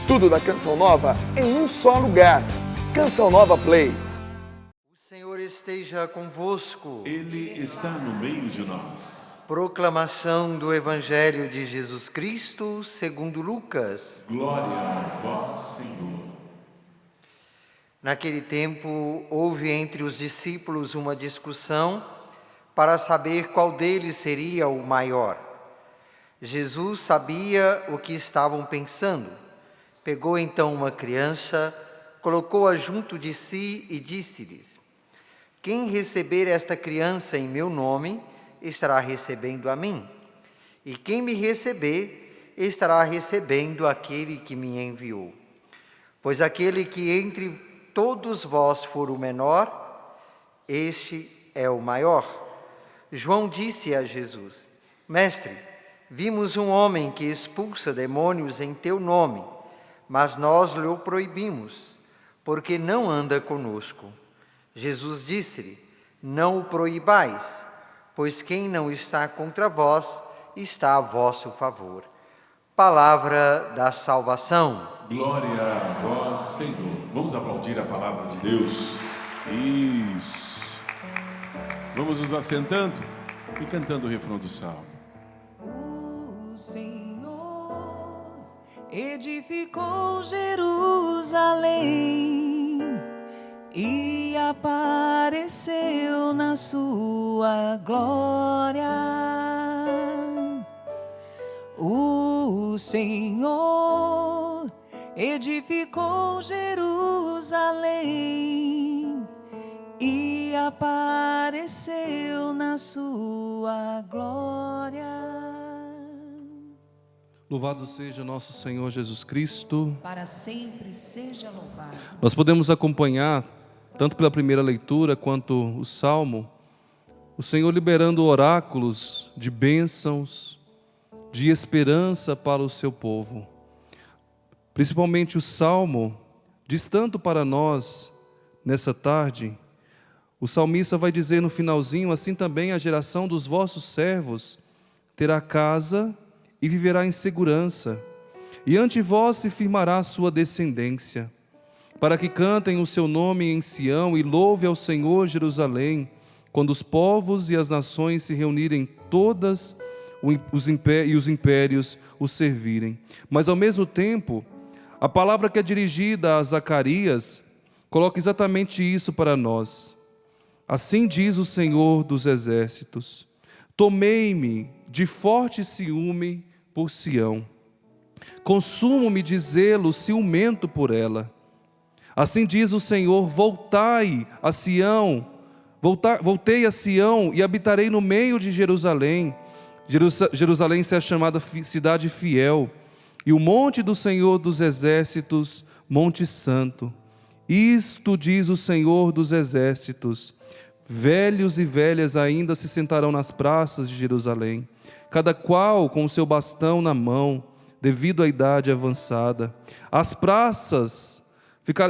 Tudo da Canção Nova em um só lugar. Canção Nova Play. O Senhor esteja convosco. Ele está no meio de nós. Proclamação do Evangelho de Jesus Cristo segundo Lucas. Glória a vós, Senhor. Naquele tempo, houve entre os discípulos uma discussão para saber qual deles seria o maior. Jesus sabia o que estavam pensando. Pegou então uma criança, colocou-a junto de si e disse-lhes: quem receber esta criança em meu nome, estará recebendo a mim. E quem me receber, estará recebendo aquele que me enviou. Pois aquele que entre todos vós for o menor, este é o maior. João disse a Jesus: Mestre, vimos um homem que expulsa demônios em teu nome, mas nós lhe o proibimos, porque não anda conosco. Jesus disse-lhe: não o proibais, pois quem não está contra vós, está a vosso favor. Palavra da salvação. Glória a vós, Senhor. Vamos aplaudir a palavra de Deus. Isso. Vamos nos assentando e cantando o refrão do salmo. O Senhor edificou Jerusalém e apareceu na sua glória. O Senhor edificou Jerusalém e apareceu na sua glória. Louvado seja nosso Senhor Jesus Cristo. Para sempre seja louvado. Nós podemos acompanhar, tanto pela primeira leitura quanto o Salmo, o Senhor liberando oráculos de bênçãos, de esperança para o seu povo. Principalmente o Salmo diz tanto para nós nessa tarde. O salmista vai dizer no finalzinho: assim também a geração dos vossos servos terá casa e viverá em segurança, e ante vós se firmará a sua descendência, para que cantem o seu nome em Sião e louve ao Senhor Jerusalém, quando os povos e as nações se reunirem todas os impérios o servirem. Mas ao mesmo tempo, a palavra que é dirigida a Zacarias coloca exatamente isso para nós. Assim diz o Senhor dos exércitos: tomei-me de forte ciúme por Sião, consumo-me de zelo ciumento por ela. Assim diz o Senhor: voltai a Sião, voltei a Sião e habitarei no meio de Jerusalém. Jerusalém será chamada cidade fiel, e o monte do Senhor dos exércitos, monte santo. Isto diz o Senhor dos exércitos: velhos e velhas ainda se sentarão nas praças de Jerusalém, cada qual com o seu bastão na mão, devido à idade avançada. As praças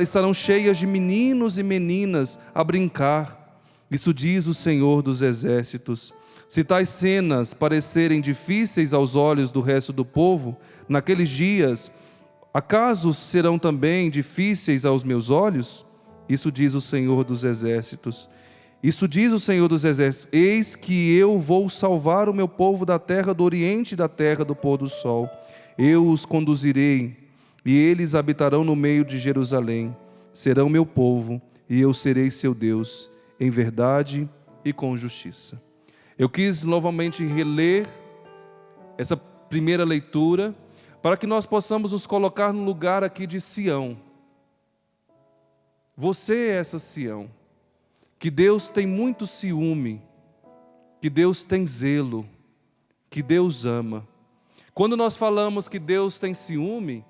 estarão cheias de meninos e meninas a brincar. Isso diz o Senhor dos exércitos. Se tais cenas parecerem difíceis aos olhos do resto do povo, naqueles dias, acaso serão também difíceis aos meus olhos? Isso diz o Senhor dos exércitos. Isso diz o Senhor dos exércitos: eis que eu vou salvar o meu povo da terra do oriente e da terra do pôr do sol. Eu os conduzirei, e eles habitarão no meio de Jerusalém. Serão meu povo, e eu serei seu Deus, em verdade e com justiça. Eu quis novamente reler essa primeira leitura, para que nós possamos nos colocar no lugar aqui de Sião. Você é essa Sião, que Deus tem muito ciúme, que Deus tem zelo, que Deus ama. Quando nós falamos que Deus tem ciúme,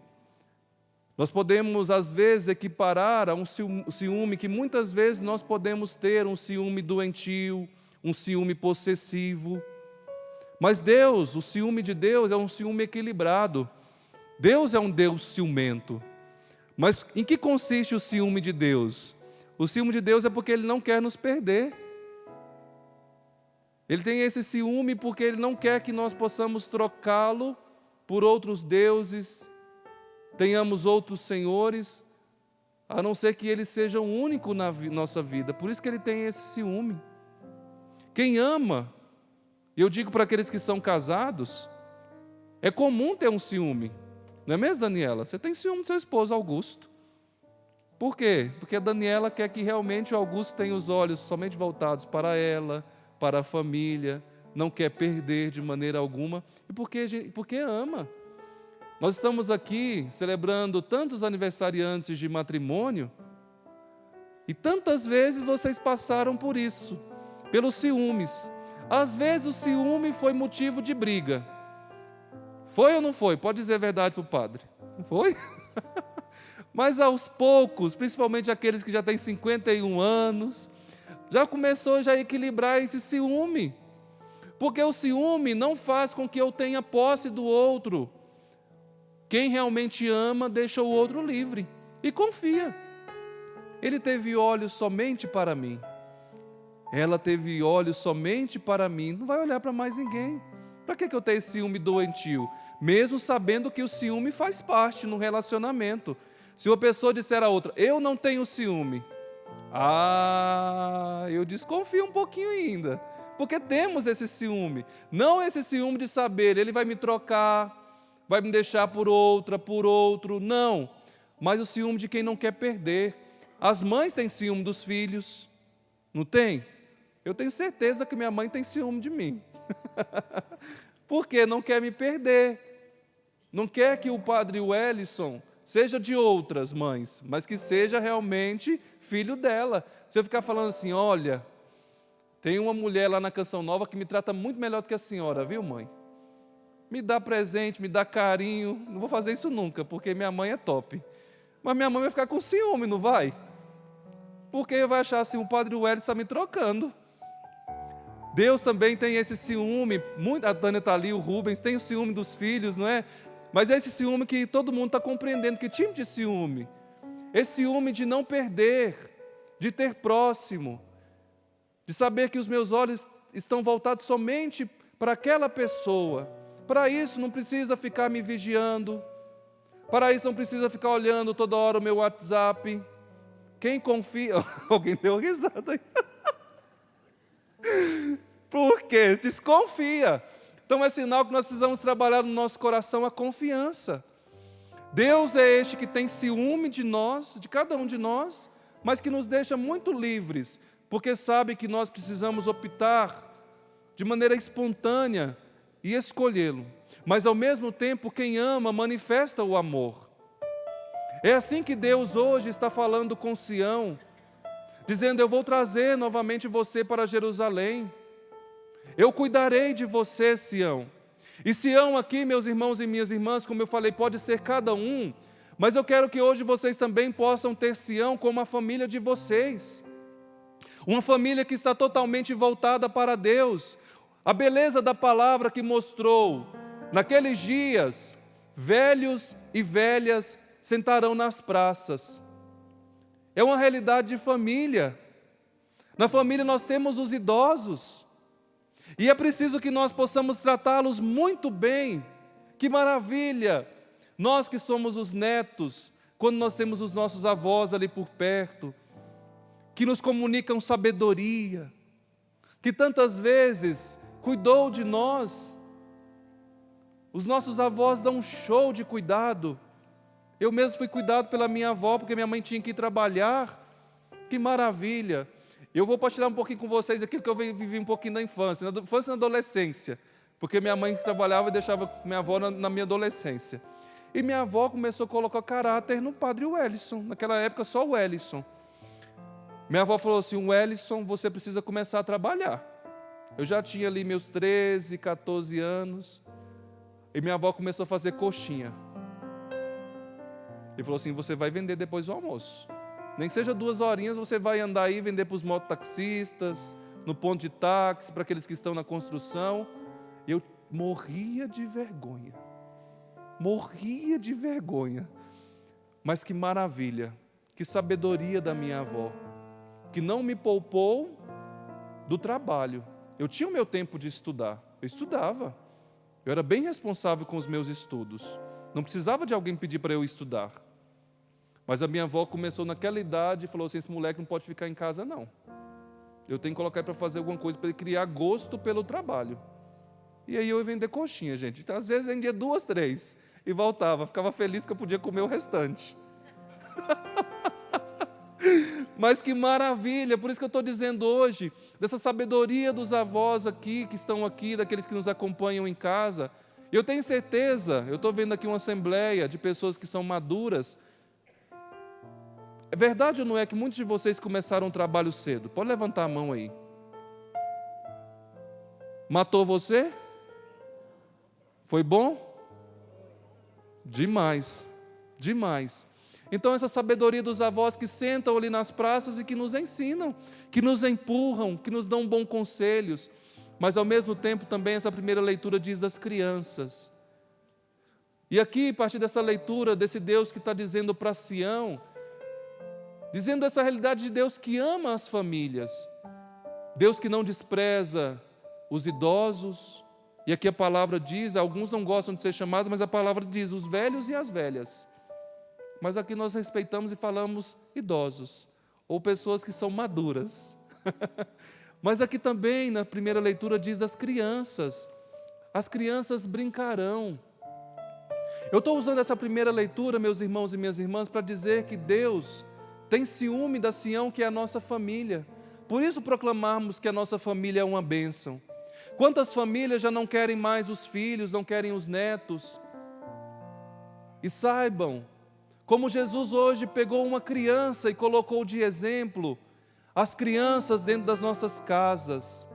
nós podemos às vezes equiparar a um ciúme que muitas vezes nós podemos ter, um ciúme doentio, um ciúme possessivo. Mas Deus, o ciúme de Deus é um ciúme equilibrado. Deus é um Deus ciumento. Mas em que consiste o ciúme de Deus? O ciúme de Deus é porque Ele não quer nos perder. Ele tem esse ciúme porque Ele não quer que nós possamos trocá-lo por outros deuses, tenhamos outros senhores, a não ser que ele seja o único na nossa vida. Por isso que ele tem esse ciúme. Quem ama, e eu digo para aqueles que são casados, é comum ter um ciúme. Não é mesmo, Daniela? Você tem ciúme do seu esposo, Augusto. Por quê? Porque a Daniela quer que realmente o Augusto tenha os olhos somente voltados para ela, para a família, não quer perder de maneira alguma, e porque ama. Nós estamos aqui celebrando tantos aniversariantes de matrimônio, e tantas vezes vocês passaram por isso, pelos ciúmes. Às vezes o ciúme foi motivo de briga. Foi ou não foi? Pode dizer a verdade para o padre. Não foi? Mas aos poucos, principalmente aqueles que já têm 51 anos, já começou a equilibrar esse ciúme. Porque o ciúme não faz com que eu tenha posse do outro. Quem realmente ama, deixa o outro livre e confia. Ele teve olhos somente para mim. Ela teve olhos somente para mim. Não vai olhar para mais ninguém. Para que eu tenho esse ciúme doentio? Mesmo sabendo que o ciúme faz parte no relacionamento. Se uma pessoa disser a outra, eu não tenho ciúme. Eu desconfio um pouquinho ainda. Porque temos esse ciúme. Não esse ciúme de saber, ele vai me trocar, vai me deixar por outro. Não. Mas o ciúme de quem não quer perder. As mães têm ciúme dos filhos. Não tem? Eu tenho certeza que minha mãe tem ciúme de mim. Porque não quer me perder. Não quer que o padre Wellison seja de outras mães, mas que seja realmente filho dela. Se eu ficar falando assim, olha, tem uma mulher lá na Canção Nova que me trata muito melhor do que a senhora, viu, mãe? Me dá presente, me dá carinho. Não vou fazer isso nunca, porque minha mãe é top. Mas minha mãe vai ficar com ciúme, não vai? Porque vai achar assim, o padre Wellison está me trocando. Deus também tem esse ciúme, a Tânia está ali, o Rubens, tem o ciúme dos filhos, não é? Mas é esse ciúme que todo mundo está compreendendo. Que tipo de ciúme? Esse ciúme de não perder, de ter próximo, de saber que os meus olhos estão voltados somente para aquela pessoa. Para isso não precisa ficar me vigiando, para isso não precisa ficar olhando toda hora o meu WhatsApp. Quem confia... Alguém deu risada aí. Por quê? Desconfia. Então é sinal que nós precisamos trabalhar no nosso coração a confiança. Deus é este que tem ciúme de nós, de cada um de nós, mas que nos deixa muito livres, porque sabe que nós precisamos optar de maneira espontânea e escolhê-lo. Mas ao mesmo tempo, quem ama manifesta o amor. É assim que Deus hoje está falando com Sião, dizendo, eu vou trazer novamente você para Jerusalém. Eu cuidarei de você, Sião. E Sião aqui, meus irmãos e minhas irmãs, como eu falei, pode ser cada um, mas eu quero que hoje vocês também possam ter Sião como a família de vocês. Uma família que está totalmente voltada para Deus. A beleza da palavra que mostrou, naqueles dias, velhos e velhas sentarão nas praças. É uma realidade de família. Na família nós temos os idosos. E é preciso que nós possamos tratá-los muito bem. Que maravilha! Nós que somos os netos, quando nós temos os nossos avós ali por perto, que nos comunicam sabedoria, que tantas vezes cuidou de nós. Os nossos avós dão um show de cuidado. Eu mesmo fui cuidado pela minha avó, porque minha mãe tinha que ir trabalhar. Que maravilha! Eu vou partilhar um pouquinho com vocês aquilo que eu vivi um pouquinho na infância e na adolescência, porque minha mãe trabalhava e deixava minha avó na minha adolescência. E minha avó começou a colocar caráter no padre Wellison, naquela época só o Wellison. Minha avó falou assim, Wellison, você precisa começar a trabalhar. Eu já tinha ali meus 13, 14 anos, e minha avó começou a fazer coxinha. E falou assim, você vai vender depois do almoço. Nem que seja 2 horinhas, você vai andar aí, vender para os mototaxistas, no ponto de táxi, para aqueles que estão na construção. Eu morria de vergonha. Morria de vergonha. Mas que maravilha, que sabedoria da minha avó, que não me poupou do trabalho. Eu tinha o meu tempo de estudar, eu estudava. Eu era bem responsável com os meus estudos. Não precisava de alguém pedir para eu estudar. Mas a minha avó começou naquela idade e falou assim, esse moleque não pode ficar em casa não. Eu tenho que colocar ele para fazer alguma coisa, para ele criar gosto pelo trabalho. E aí eu ia vender coxinha, gente. Então, às vezes vendia 2, 3 e voltava. Ficava feliz porque eu podia comer o restante. Mas que maravilha, por isso que eu estou dizendo hoje, dessa sabedoria dos avós aqui, que estão aqui, daqueles que nos acompanham em casa. Eu tenho certeza, eu estou vendo aqui uma assembleia de pessoas que são maduras. É verdade ou não é que muitos de vocês começaram um trabalho cedo? Pode levantar a mão aí. Matou você? Foi bom? Demais, demais. Então essa sabedoria dos avós que sentam ali nas praças e que nos ensinam, que nos empurram, que nos dão bons conselhos, mas ao mesmo tempo também essa primeira leitura diz das crianças. E aqui, a partir dessa leitura, desse Deus que está dizendo para Sião, dizendo essa realidade de Deus que ama as famílias, Deus que não despreza os idosos, e aqui a palavra diz, alguns não gostam de ser chamados, mas a palavra diz, os velhos e as velhas. Mas aqui nós respeitamos e falamos idosos, ou pessoas que são maduras. Mas aqui também, na primeira leitura, diz as crianças brincarão. Eu estou usando essa primeira leitura, meus irmãos e minhas irmãs, para dizer que Deus tem ciúme da Sião, que é a nossa família. Por isso proclamarmos que a nossa família é uma bênção. Quantas famílias já não querem mais os filhos, não querem os netos? E saibam, como Jesus hoje pegou uma criança e colocou de exemplo as crianças dentro das nossas casas,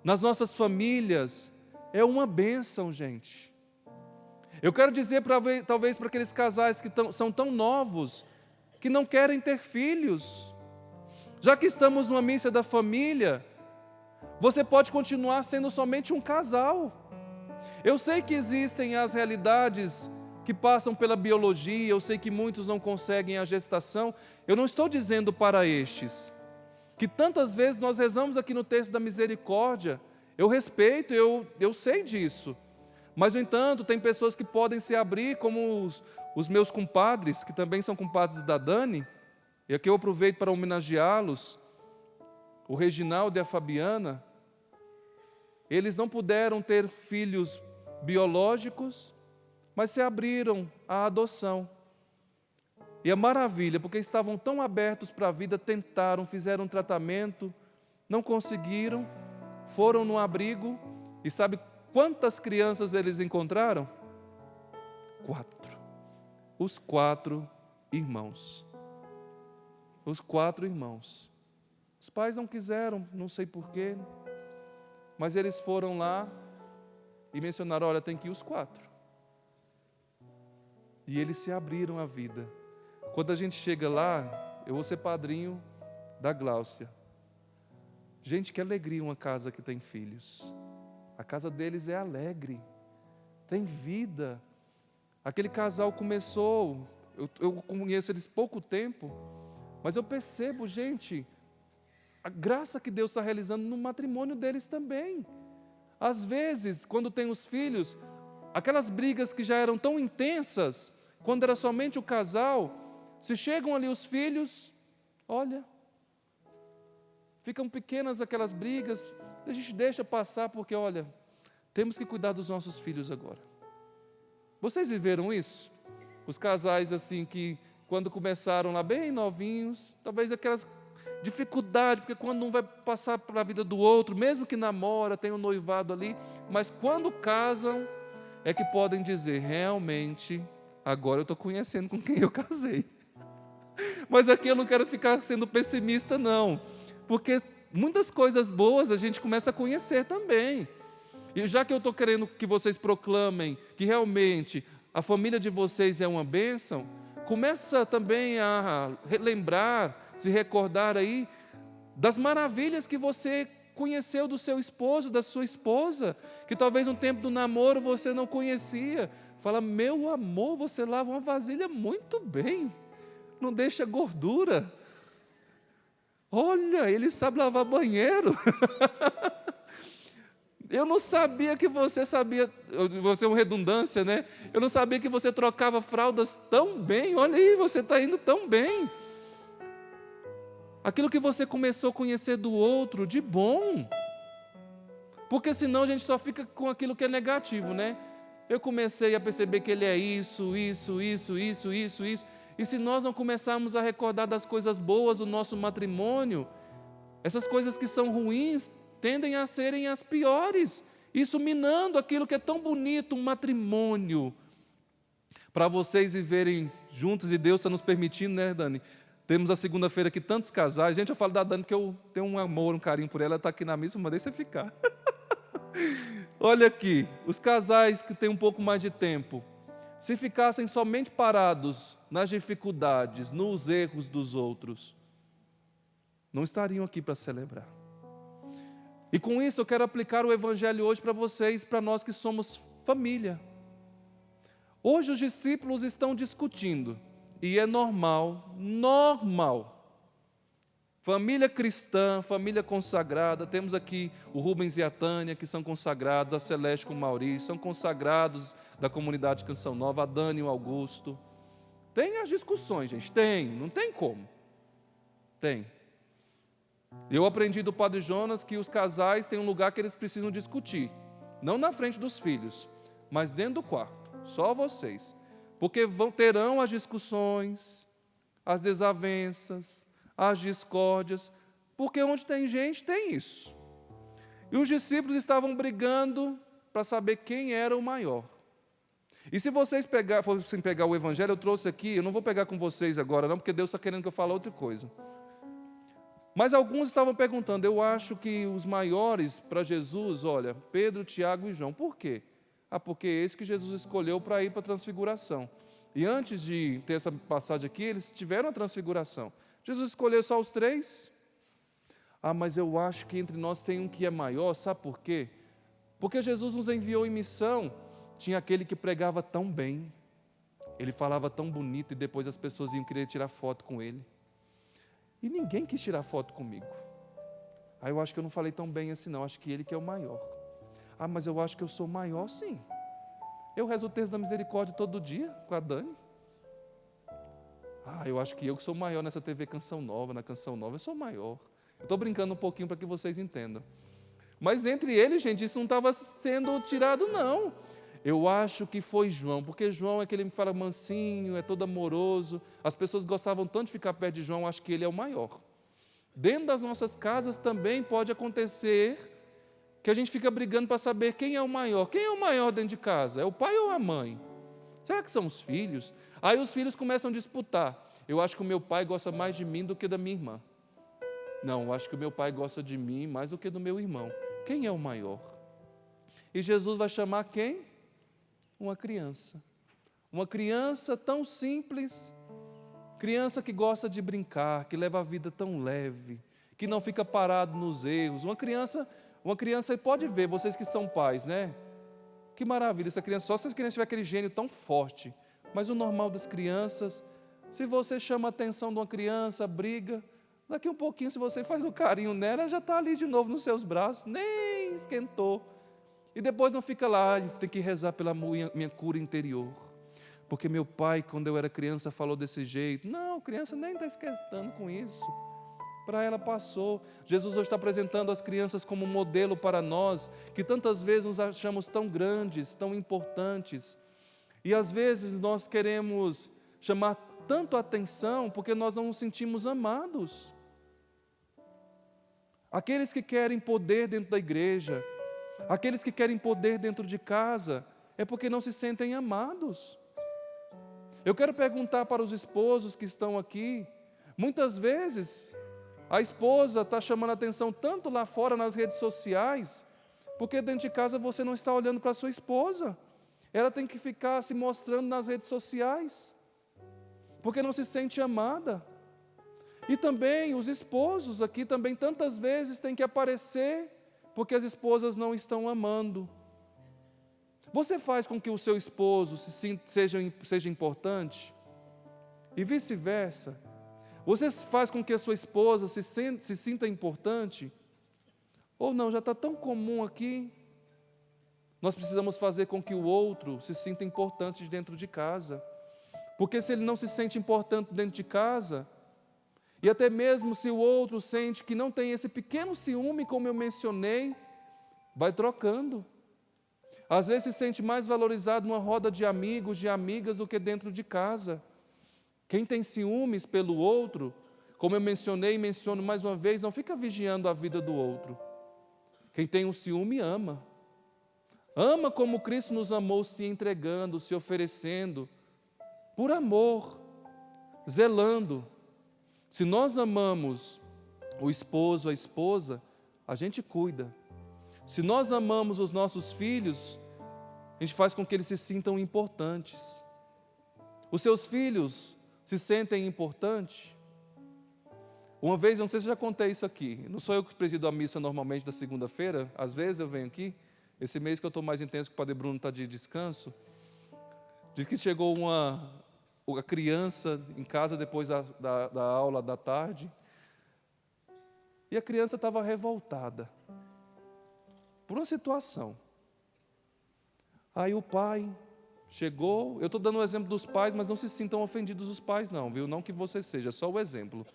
nas nossas famílias, é uma bênção, gente. Eu quero dizer, talvez para aqueles casais que são tão novos, que não querem ter filhos, já que estamos numa missa da família, você pode continuar sendo somente um casal. Eu sei que existem as realidades que passam pela biologia, eu sei que muitos não conseguem a gestação, eu não estou dizendo para estes, que tantas vezes nós rezamos aqui no texto da misericórdia, eu respeito, eu sei disso, mas no entanto tem pessoas que podem se abrir, como os meus compadres, que também são compadres da Dani, e aqui eu aproveito para homenageá-los, o Reginaldo e a Fabiana. Eles não puderam ter filhos biológicos, mas se abriram à adoção. E a maravilha, porque estavam tão abertos para a vida, tentaram, fizeram um tratamento, não conseguiram, foram no abrigo, e sabe quantas crianças eles encontraram? 4. Os 4 irmãos. Os 4 irmãos. Os pais não quiseram, não sei porquê, mas eles foram lá e mencionaram, olha, tem que ir os 4. E eles se abriram à vida. Quando a gente chega lá, eu vou ser padrinho da Gláucia. Gente, que alegria uma casa que tem filhos. A casa deles é alegre, tem vida. Aquele casal começou, eu conheço eles pouco tempo, mas eu percebo, gente, a graça que Deus está realizando no matrimônio deles também. Às vezes, quando tem os filhos, aquelas brigas que já eram tão intensas, quando era somente o casal, se chegam ali os filhos, olha, ficam pequenas aquelas brigas, a gente deixa passar porque, olha, temos que cuidar dos nossos filhos agora. Vocês viveram isso? Os casais assim que, quando começaram lá bem novinhos, talvez aquelas dificuldades, porque quando um vai passar para a vida do outro, mesmo que namora, tem um noivado ali, mas quando casam, é que podem dizer, realmente, agora eu estou conhecendo com quem eu casei. Mas aqui eu não quero ficar sendo pessimista não, porque muitas coisas boas a gente começa a conhecer também. E já que eu estou querendo que vocês proclamem que realmente a família de vocês é uma bênção, começa também a relembrar, se recordar aí das maravilhas que você conheceu do seu esposo, da sua esposa, que talvez no tempo do namoro você não conhecia. Fala, meu amor, você lava uma vasilha muito bem, não deixa gordura. Olha, ele sabe lavar banheiro. Eu não sabia que você sabia, você é uma redundância, né? Eu não sabia que você trocava fraldas tão bem. Olha aí, você está indo tão bem. Aquilo que você começou a conhecer do outro, de bom. Porque senão a gente só fica com aquilo que é negativo, né? Eu comecei a perceber que ele é isso. E se nós não começarmos a recordar das coisas boas do nosso matrimônio, essas coisas que são ruins tendem a serem as piores. Isso minando aquilo que é tão bonito, um matrimônio. Para vocês viverem juntos, e Deus está nos permitindo, né, Dani? Temos a segunda-feira aqui tantos casais. Gente, eu falo da Dani porque eu tenho um amor, um carinho por ela. Ela está aqui na missa, mandei você ficar. Olha aqui, os casais que têm um pouco mais de tempo, se ficassem somente parados nas dificuldades, nos erros dos outros, não estariam aqui para celebrar. E com isso eu quero aplicar o Evangelho hoje para vocês, para nós que somos família. Hoje os discípulos estão discutindo, e é normal. Família cristã, família consagrada, temos aqui o Rubens e a Tânia, que são consagrados, a Celeste com o Maurício, são consagrados da comunidade Canção Nova, a Dani e o Augusto. Tem as discussões, gente, tem, não tem como. Tem. Eu aprendi do Padre Jonas que os casais têm um lugar que eles precisam discutir, não na frente dos filhos, mas dentro do quarto, só vocês. Porque terão as discussões, as desavenças, as discórdias, porque onde tem gente, tem isso. E os discípulos estavam brigando para saber quem era o maior. E se vocês fossem pegar o Evangelho, eu trouxe aqui, eu não vou pegar com vocês agora não, porque Deus está querendo que eu fale outra coisa. Mas alguns estavam perguntando, eu acho que os maiores para Jesus, olha, Pedro, Tiago e João. Por quê? Porque é esse que Jesus escolheu para ir para a transfiguração. E antes de ter essa passagem aqui, eles tiveram a transfiguração. Jesus escolheu só os 3? Mas eu acho que entre nós tem um que é maior, sabe por quê? Porque Jesus nos enviou em missão, tinha aquele que pregava tão bem, ele falava tão bonito e depois as pessoas iam querer tirar foto com ele. E ninguém quis tirar foto comigo. Eu acho que eu não falei tão bem assim não, acho que ele que é o maior. Mas eu acho que eu sou maior sim. Eu rezo o texto da misericórdia todo dia com a Dani. Eu acho que eu que sou maior nessa TV Canção Nova, na Canção Nova, eu sou maior. Eu estou brincando um pouquinho para que vocês entendam. Mas entre eles, gente, isso não estava sendo tirado, não. Eu acho que foi João, porque João é aquele que fala mansinho, é todo amoroso. As pessoas gostavam tanto de ficar perto de João, acho que ele é o maior. Dentro das nossas casas também pode acontecer que a gente fica brigando para saber quem é o maior. Quem é o maior dentro de casa? É o pai ou a mãe? Será que são os filhos? Aí os filhos começam a disputar. Eu acho que o meu pai gosta mais de mim do que da minha irmã. Não, eu acho que o meu pai gosta de mim mais do que do meu irmão. Quem é o maior? E Jesus vai chamar quem? Uma criança. Uma criança tão simples, criança que gosta de brincar, que leva a vida tão leve, que não fica parado nos erros. Uma criança pode ver, vocês que são pais, né? Que maravilha, essa criança, só se a criança tiver aquele gênio tão forte. Mas o normal das crianças, se você chama a atenção de uma criança, briga, daqui um pouquinho, se você faz um carinho nela, ela já está ali de novo nos seus braços, nem esquentou. E depois não fica lá, tem que rezar pela minha cura interior. Porque meu pai, quando eu era criança, falou desse jeito. Não, criança nem está esquentando com isso. Para ela passou. Jesus hoje está apresentando as crianças como um modelo para nós, que tantas vezes nos achamos tão grandes, tão importantes. E às vezes nós queremos chamar tanto a atenção porque nós não nos sentimos amados. Aqueles que querem poder dentro da igreja, aqueles que querem poder dentro de casa, é porque não se sentem amados. Eu quero perguntar para os esposos que estão aqui, muitas vezes a esposa está chamando a atenção tanto lá fora nas redes sociais, porque dentro de casa você não está olhando para a sua esposa. Ela tem que ficar se mostrando nas redes sociais, porque não se sente amada. E também os esposos aqui também tantas vezes têm que aparecer, porque as esposas não estão amando. Você faz com que o seu esposo seja importante? E vice-versa. Você faz com que a sua esposa se sinta importante? Ou não, já está tão comum aqui, Nós precisamos fazer com que o outro se sinta importante dentro de casa. Porque se ele não se sente importante dentro de casa, e até mesmo se o outro sente que não tem esse pequeno ciúme, como eu mencionei, vai trocando. Às vezes se sente mais valorizado numa roda de amigos, de amigas, do que dentro de casa. Quem tem ciúmes pelo outro, como eu mencionei e menciono mais uma vez, não fica vigiando a vida do outro. Quem tem um ciúme ama. Ama como Cristo nos amou, se entregando, se oferecendo, por amor, zelando. Se nós amamos o esposo, a esposa, a gente cuida. Se nós amamos os nossos filhos, a gente faz com que eles se sintam importantes. Os seus filhos se sentem importantes? Uma vez, eu não sei se eu já contei isso aqui, não sou eu que presido a missa normalmente da segunda-feira, às vezes eu venho aqui, esse mês que eu estou mais intenso, que o Padre Bruno está de descanso, diz que chegou uma criança em casa depois da aula da tarde, e a criança estava revoltada por uma situação. Aí o pai chegou, eu estou dando o exemplo dos pais, mas não se sintam ofendidos os pais não, viu? Não que você seja, só o exemplo.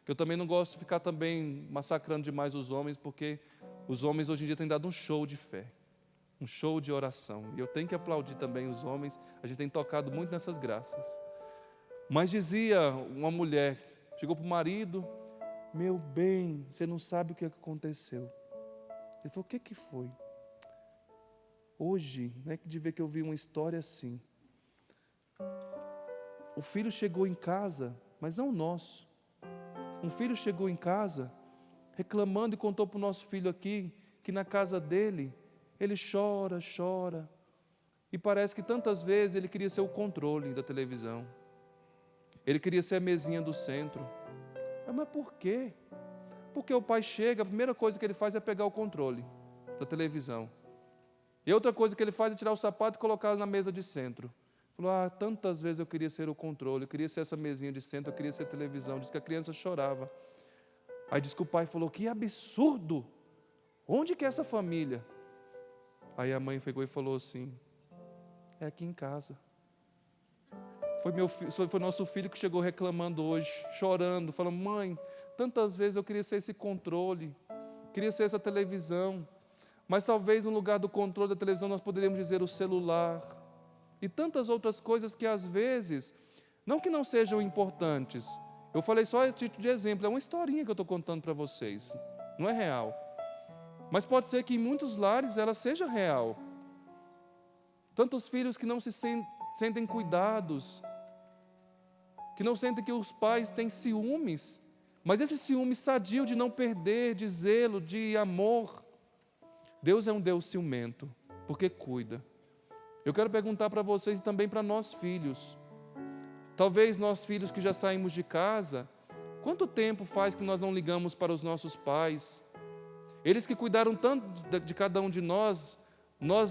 Que eu também não gosto de ficar também massacrando demais os homens, porque os homens hoje em dia têm dado um show de fé, um show de oração. E eu tenho que aplaudir também os homens, a gente tem tocado muito nessas graças. Mas dizia uma mulher, chegou para o marido, meu bem, você não sabe o que aconteceu. Ele falou, o que foi? Hoje, não é que de ver que eu vi uma história assim. O filho chegou em casa, mas não o nosso. Um filho chegou em casa, reclamando e contou para o nosso filho aqui, que na casa dele, ele chora, e parece que tantas vezes ele queria ser o controle da televisão. Ele queria ser a mesinha do centro. Mas por quê? Porque o pai chega, a primeira coisa que ele faz é pegar o controle da televisão. E outra coisa que ele faz é tirar o sapato e colocar na mesa de centro. Falou, tantas vezes eu queria ser o controle, eu queria ser essa mesinha de centro, eu queria ser televisão. Diz que a criança chorava. Aí diz que o pai falou, que absurdo! Onde que é essa família? Aí a mãe pegou e falou assim, é aqui em casa. Foi nosso filho que chegou reclamando hoje, chorando, falando, mãe, tantas vezes eu queria ser esse controle, queria ser essa televisão, mas talvez no lugar do controle da televisão nós poderíamos dizer o celular, e tantas outras coisas que às vezes, não que não sejam importantes, eu falei só a título de exemplo, é uma historinha que eu estou contando para vocês, não é real, mas pode ser que em muitos lares ela seja real. Tantos filhos que não se sentem cuidados, que não sentem que os pais têm ciúmes, mas esse ciúme sadio de não perder, de zelo, de amor. Deus é um Deus ciumento, porque cuida. Eu quero perguntar para vocês e também para nós filhos. Talvez nós filhos que já saímos de casa, quanto tempo faz que nós não ligamos para os nossos pais? Eles que cuidaram tanto de cada um de nós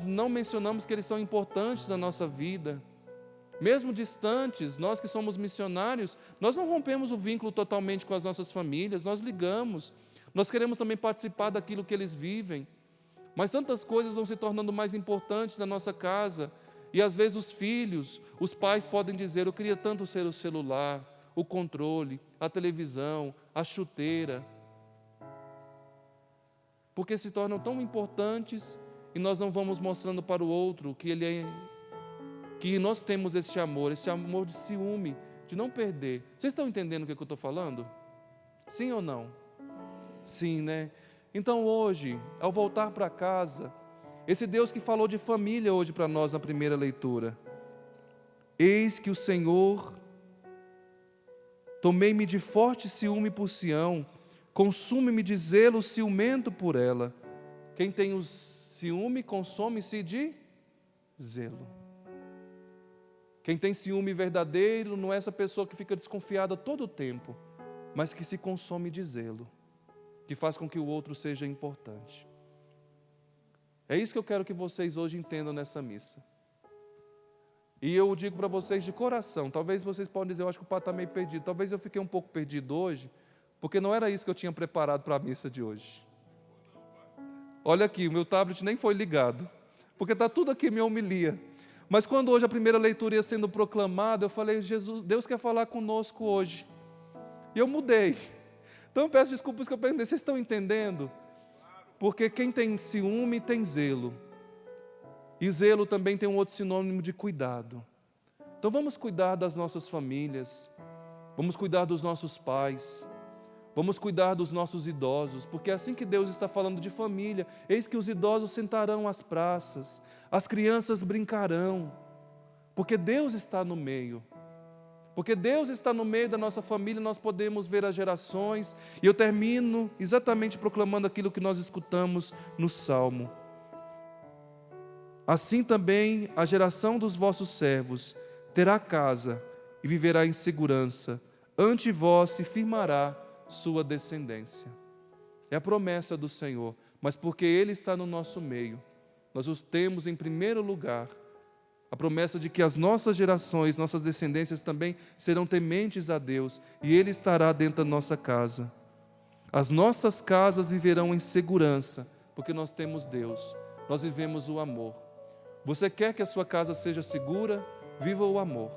não mencionamos que eles são importantes na nossa vida. Mesmo distantes, nós que somos missionários, nós não rompemos o vínculo totalmente com as nossas famílias, nós ligamos. Nós queremos também participar daquilo que eles vivem. Mas tantas coisas vão se tornando mais importantes na nossa casa. E às vezes os filhos, os pais podem dizer, eu queria tanto ser o celular, o controle, a televisão, a chuteira. Porque se tornam tão importantes e nós não vamos mostrando para o outro que nós temos esse amor de ciúme, de não perder. Vocês estão entendendo o que eu estou falando? Sim ou não? Sim, né? Então hoje, ao voltar para casa, esse Deus que falou de família hoje para nós na primeira leitura, eis que o Senhor, tomei-me de forte ciúme por Sião, consume-me de zelo ciumento por ela. Quem tem o ciúme, consome-se de zelo. Quem tem ciúme verdadeiro não é essa pessoa que fica desconfiada todo o tempo, mas que se consome de zelo, que faz com que o outro seja importante. É isso que eu quero que vocês hoje entendam nessa missa. E eu digo para vocês de coração, talvez vocês possam dizer, eu acho que o padre está meio perdido, talvez eu fiquei um pouco perdido hoje, porque não era isso que eu tinha preparado para a missa de hoje. Olha aqui, o meu tablet nem foi ligado, porque está tudo aqui minha homilia. Mas quando hoje a primeira leitura ia sendo proclamada, eu falei, Jesus, Deus quer falar conosco hoje. E eu mudei. Então eu peço desculpas que eu perguntei, vocês estão entendendo? Porque quem tem ciúme tem zelo. E zelo também tem um outro sinônimo de cuidado. Então vamos cuidar das nossas famílias, vamos cuidar dos nossos pais, vamos cuidar dos nossos idosos, porque é assim que Deus está falando de família. Eis que os idosos sentarão às praças, as crianças brincarão, porque Deus está no meio. Porque Deus está no meio da nossa família, nós podemos ver as gerações. E eu termino exatamente proclamando aquilo que nós escutamos no Salmo. Assim também a geração dos vossos servos terá casa e viverá em segurança. Ante vós se firmará sua descendência. É a promessa do Senhor, mas porque Ele está no nosso meio, nós os temos em primeiro lugar. A promessa de que as nossas gerações, nossas descendências também serão tementes a Deus e Ele estará dentro da nossa casa. As nossas casas viverão em segurança, porque nós temos Deus, nós vivemos o amor. Você quer que a sua casa seja segura? Viva o amor.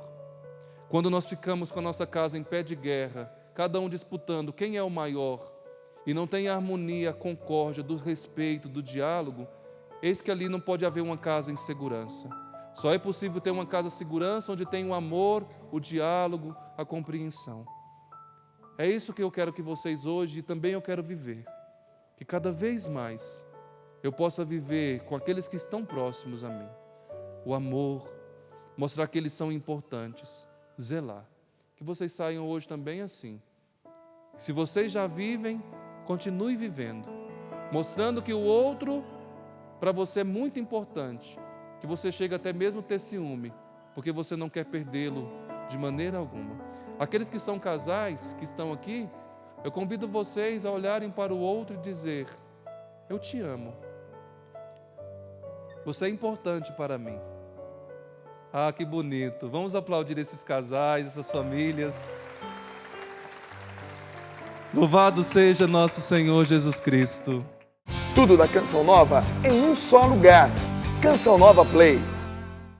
Quando nós ficamos com a nossa casa em pé de guerra, cada um disputando quem é o maior, e não tem a harmonia, a concórdia, do respeito, do diálogo, eis que ali não pode haver uma casa em segurança. Só é possível ter uma casa de segurança onde tem o amor, o diálogo, a compreensão. É isso que eu quero que vocês hoje, e também eu quero viver. Que cada vez mais eu possa viver com aqueles que estão próximos a mim. O amor, mostrar que eles são importantes, zelar. Que vocês saiam hoje também assim. Se vocês já vivem, continue vivendo. Mostrando que o outro, para você é muito importante. Que você chega até mesmo a ter ciúme, porque você não quer perdê-lo de maneira alguma. Aqueles que são casais, que estão aqui, eu convido vocês a olharem para o outro e dizer, eu te amo. Você é importante para mim. Ah, que bonito. Vamos aplaudir esses casais, essas famílias. Louvado seja nosso Senhor Jesus Cristo. Tudo da Canção Nova em um só lugar. Canção Nova Play.